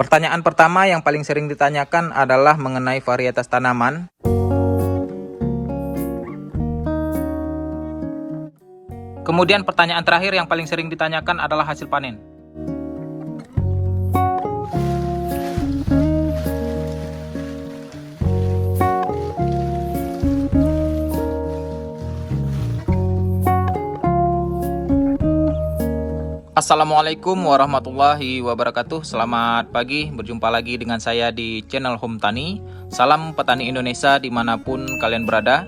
Pertanyaan pertama yang paling sering ditanyakan adalah mengenai varietas tanaman. Kemudian pertanyaan terakhir yang paling sering ditanyakan adalah hasil panen. Assalamualaikum warahmatullahi wabarakatuh. Selamat pagi, berjumpa lagi dengan saya di channel Home Tani. Salam petani Indonesia dimanapun kalian berada.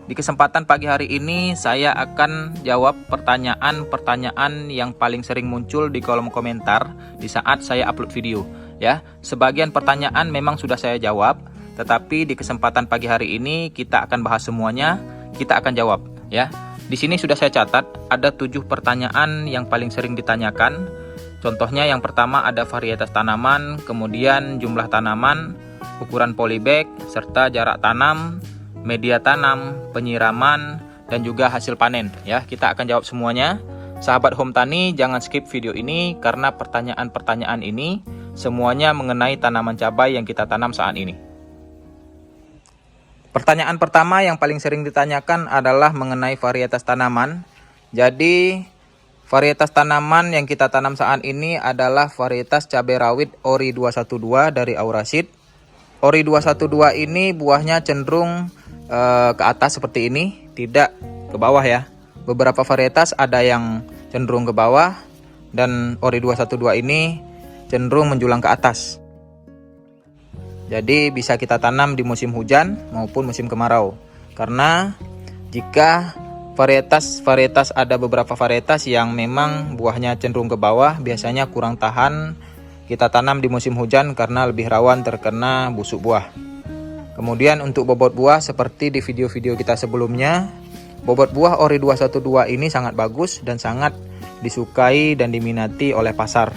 Di kesempatan pagi hari ini saya akan jawab pertanyaan-pertanyaan yang paling sering muncul di kolom komentar di saat saya upload video. Ya, sebagian pertanyaan memang sudah saya jawab, tetapi di kesempatan pagi hari ini kita akan bahas semuanya, kita akan jawab ya. Di sini sudah saya catat ada 7 pertanyaan yang paling sering ditanyakan. Contohnya yang pertama ada varietas tanaman, kemudian jumlah tanaman, ukuran polybag, serta jarak tanam, media tanam, penyiraman, dan juga hasil panen ya. Kita akan jawab semuanya. Sahabat Home Tani, jangan skip video ini karena pertanyaan-pertanyaan ini semuanya mengenai tanaman cabai yang kita tanam saat ini. Pertanyaan pertama yang paling sering ditanyakan adalah mengenai varietas tanaman. Jadi varietas tanaman yang kita tanam saat ini adalah varietas cabai rawit Ori 212 dari Auraseed. Ori 212 ini buahnya cenderung ke atas seperti ini, tidak ke bawah ya. Beberapa varietas ada yang cenderung ke bawah dan Ori 212 ini cenderung menjulang ke atas. Jadi bisa kita tanam di musim hujan maupun musim kemarau. Karena jika varietas ada beberapa varietas yang memang buahnya cenderung ke bawah, biasanya kurang tahan kita tanam di musim hujan karena lebih rawan terkena busuk buah. Kemudian untuk bobot buah seperti di video-video kita sebelumnya, bobot buah Ori 212 ini sangat bagus dan sangat disukai dan diminati oleh pasar.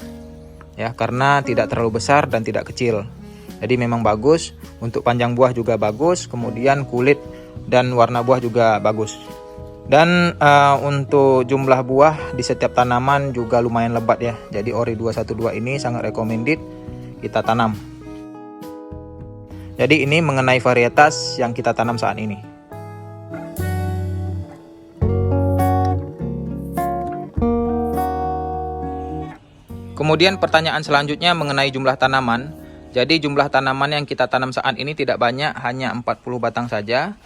Ya, karena tidak terlalu besar dan tidak kecil. Jadi memang bagus, untuk panjang buah juga bagus, kemudian kulit dan warna buah juga bagus. Dan untuk jumlah buah di setiap tanaman juga lumayan lebat ya. Jadi Ori 212 ini sangat recommended kita tanam. Jadi ini mengenai varietas yang kita tanam saat ini. Kemudian pertanyaan selanjutnya mengenai jumlah tanaman. Jadi jumlah tanaman yang kita tanam saat ini tidak banyak, hanya 40 batang saja.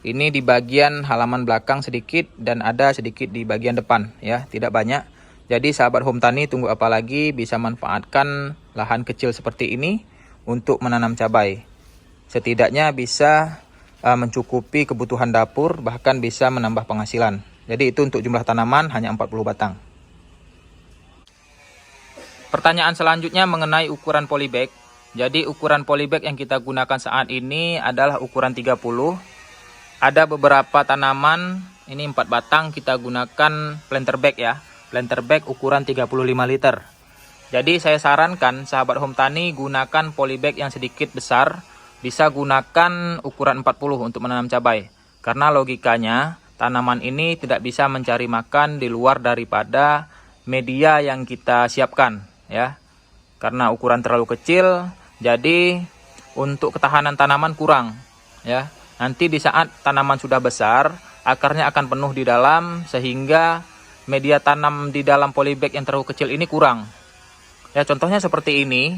Ini di bagian halaman belakang sedikit dan ada sedikit di bagian depan ya, tidak banyak. Jadi sahabat Home Tani tunggu apa lagi, bisa manfaatkan lahan kecil seperti ini untuk menanam cabai. Setidaknya bisa mencukupi kebutuhan dapur, bahkan bisa menambah penghasilan. Jadi itu untuk jumlah tanaman hanya 40 batang. Pertanyaan selanjutnya mengenai ukuran polybag. Jadi ukuran polybag yang kita gunakan saat ini adalah ukuran 30. Ada beberapa tanaman, ini 4 batang kita gunakan planter bag ya. Planter bag ukuran 35 liter. Jadi saya sarankan sahabat Home Tani gunakan polybag yang sedikit besar. Bisa gunakan ukuran 40 untuk menanam cabai. Karena logikanya tanaman ini tidak bisa mencari makan di luar daripada media yang kita siapkan ya. Karena ukuran terlalu kecil, jadi untuk ketahanan tanaman kurang ya. Nanti di saat tanaman sudah besar, akarnya akan penuh di dalam sehingga media tanam di dalam polybag yang terlalu kecil ini kurang. Ya, contohnya seperti ini.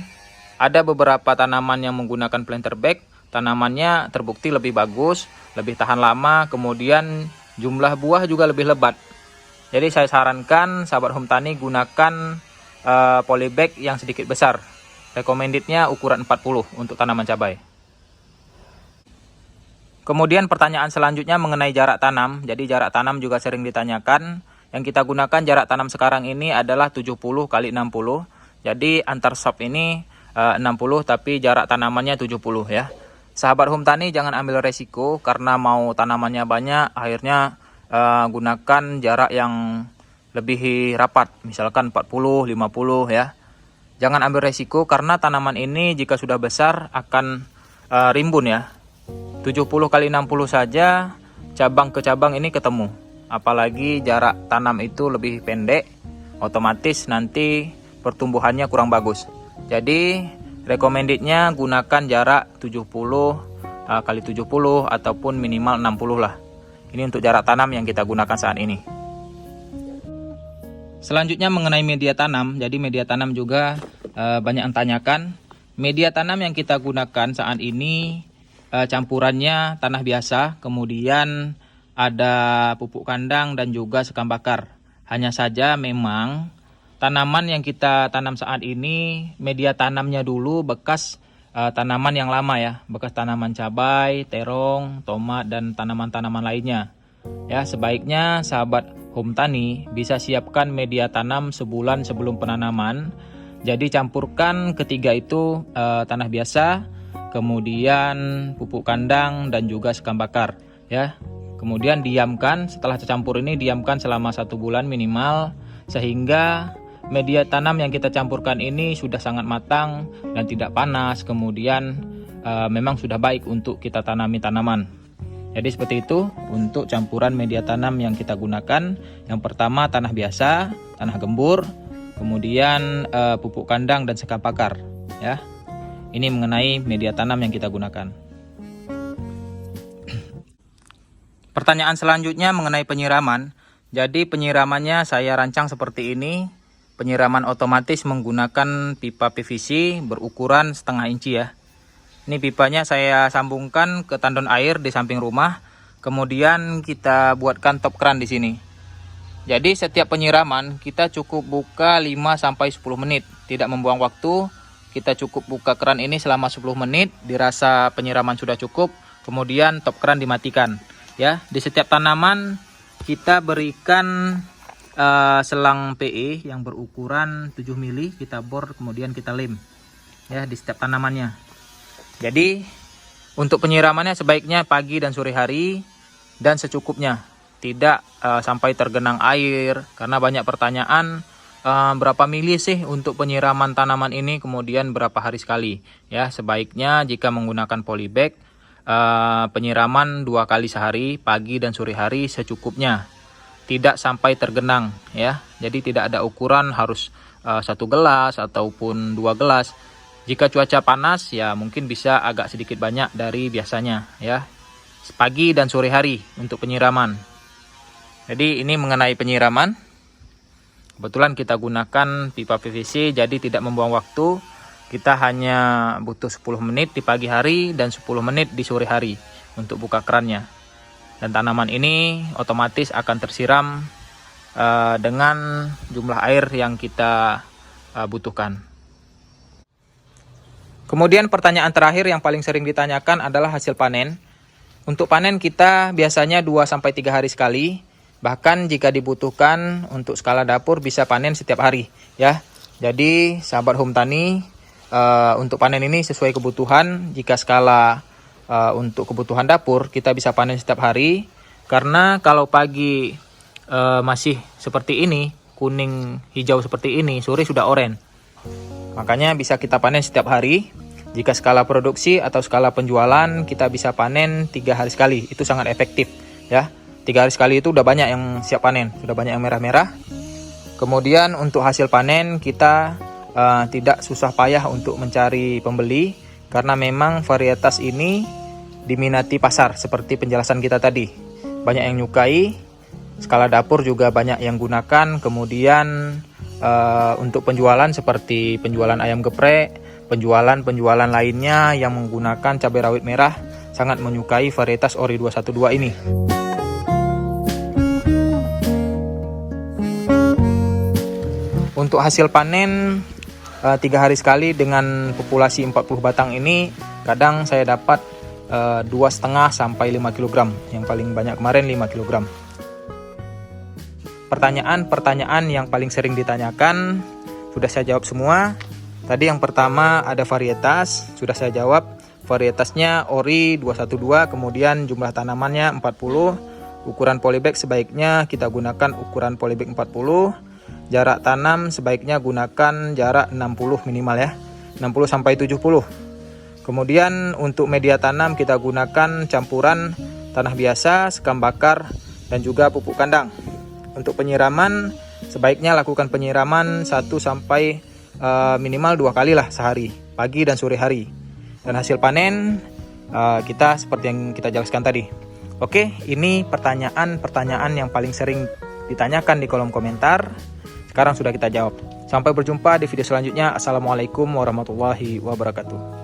Ada beberapa tanaman yang menggunakan planter bag, tanamannya terbukti lebih bagus, lebih tahan lama, kemudian jumlah buah juga lebih lebat. Jadi saya sarankan sahabat Home Tani gunakan polybag yang sedikit besar. Recommendednya ukuran 40 untuk tanaman cabai. Kemudian pertanyaan selanjutnya mengenai jarak tanam. Jadi jarak tanam juga sering ditanyakan. Yang kita gunakan jarak tanam sekarang ini adalah 70 x 60. Jadi antar shop ini 60 tapi jarak tanamannya 70 ya. Sahabat Home Tani jangan ambil resiko karena mau tanamannya banyak, akhirnya gunakan jarak yang lebih rapat, misalkan 40, 50 ya. Jangan ambil resiko karena tanaman ini jika sudah besar akan rimbun ya. 70 x 60 saja cabang ke cabang ini ketemu. Apalagi jarak tanam itu lebih pendek, otomatis nanti pertumbuhannya kurang bagus. Jadi recommendednya gunakan jarak 70 kali 70 ataupun minimal 60 lah. Ini untuk jarak tanam yang kita gunakan saat ini. Selanjutnya mengenai media tanam. Jadi media tanam juga banyak yang tanyakan. Media tanam yang kita gunakan saat ini campurannya tanah biasa, kemudian ada pupuk kandang dan juga sekam bakar. Hanya saja memang tanaman yang kita tanam saat ini media tanamnya dulu bekas tanaman yang lama ya, bekas tanaman cabai, terong, tomat dan tanaman-tanaman lainnya. Ya, sebaiknya sahabat home tani bisa siapkan media tanam sebulan sebelum penanaman. Jadi campurkan ketiga itu tanah biasa, kemudian pupuk kandang dan juga sekam bakar ya. Kemudian diamkan, setelah tercampur ini diamkan selama 1 bulan minimal, sehingga media tanam yang kita campurkan ini sudah sangat matang dan tidak panas. Kemudian memang sudah baik untuk kita tanami tanaman. Jadi seperti itu untuk campuran media tanam yang kita gunakan. Yang pertama tanah biasa, tanah gembur, kemudian pupuk kandang dan sekam bakar ya. Ini mengenai media tanam yang kita gunakan. Pertanyaan selanjutnya mengenai penyiraman. Jadi penyiramannya saya rancang seperti ini. Penyiraman otomatis menggunakan pipa PVC berukuran 1/2 inci ya. Ini pipanya saya sambungkan ke tandon air di samping rumah. Kemudian kita buatkan top keran di sini. Jadi setiap penyiraman kita cukup buka 5-10 menit. Tidak membuang waktu. Kita cukup buka keran ini selama 10 menit. Dirasa penyiraman sudah cukup. Kemudian top keran dimatikan. Ya, di setiap tanaman kita berikan selang PE yang berukuran 7 mili, kita bor kemudian kita lem ya di setiap tanamannya. Jadi untuk penyiramannya sebaiknya pagi dan sore hari dan secukupnya, tidak sampai tergenang air, karena banyak pertanyaan berapa mili sih untuk penyiraman tanaman ini, kemudian berapa hari sekali ya. Sebaiknya jika menggunakan polybag penyiraman 2 kali sehari, pagi dan sore hari secukupnya, tidak sampai tergenang ya. Jadi tidak ada ukuran harus 1 gelas ataupun 2 gelas. Jika cuaca panas ya mungkin bisa agak sedikit banyak dari biasanya ya. Pagi dan sore hari untuk penyiraman. Jadi ini mengenai penyiraman. Kebetulan kita gunakan pipa PVC jadi tidak membuang waktu. Kita hanya butuh 10 menit di pagi hari dan 10 menit di sore hari untuk buka kerannya. Dan tanaman ini otomatis akan tersiram dengan jumlah air yang kita butuhkan. Kemudian pertanyaan terakhir yang paling sering ditanyakan adalah hasil panen. Untuk panen kita biasanya 2-3 hari sekali. Bahkan jika dibutuhkan untuk skala dapur bisa panen setiap hari ya. Jadi sahabat home tani, untuk panen ini sesuai kebutuhan. Jika skala untuk kebutuhan dapur kita bisa panen setiap hari, karena kalau pagi masih seperti ini, kuning hijau seperti ini, sore sudah oranye. Makanya bisa kita panen setiap hari. Jika skala produksi atau skala penjualan kita bisa panen 3 hari sekali, itu sangat efektif ya. 3 hari sekali itu udah banyak yang siap panen, sudah banyak yang merah-merah. Kemudian untuk hasil panen kita tidak susah payah untuk mencari pembeli, karena memang varietas ini diminati pasar seperti penjelasan kita tadi. Banyak yang nyukai, skala dapur juga banyak yang gunakan. Kemudian untuk penjualan seperti penjualan ayam geprek, penjualan lainnya yang menggunakan cabai rawit merah sangat menyukai varietas Ori 212 ini. Untuk hasil panen 3 hari sekali dengan populasi 40 batang ini, kadang saya dapat 2,5 sampai 5 kg. Yang paling banyak kemarin 5 kg. Pertanyaan yang paling sering ditanyakan sudah saya jawab semua. Tadi yang pertama ada varietas, sudah saya jawab. Varietasnya Ori 212, kemudian jumlah tanamannya 40. Ukuran polybag sebaiknya kita gunakan ukuran polybag 40. Jarak tanam sebaiknya gunakan jarak 60 minimal ya, 60 sampai 70. Kemudian untuk media tanam kita gunakan campuran tanah biasa, sekam bakar dan juga pupuk kandang. Untuk penyiraman sebaiknya lakukan penyiraman 1 sampai minimal 2 kali lah sehari. pagi dan sore hari. Dan hasil panen kita seperti yang kita jelaskan tadi. Oke, ini pertanyaan yang paling sering ditanyakan di kolom komentar. Sekarang sudah kita jawab. Sampai berjumpa di video selanjutnya. Assalamualaikum warahmatullahi wabarakatuh.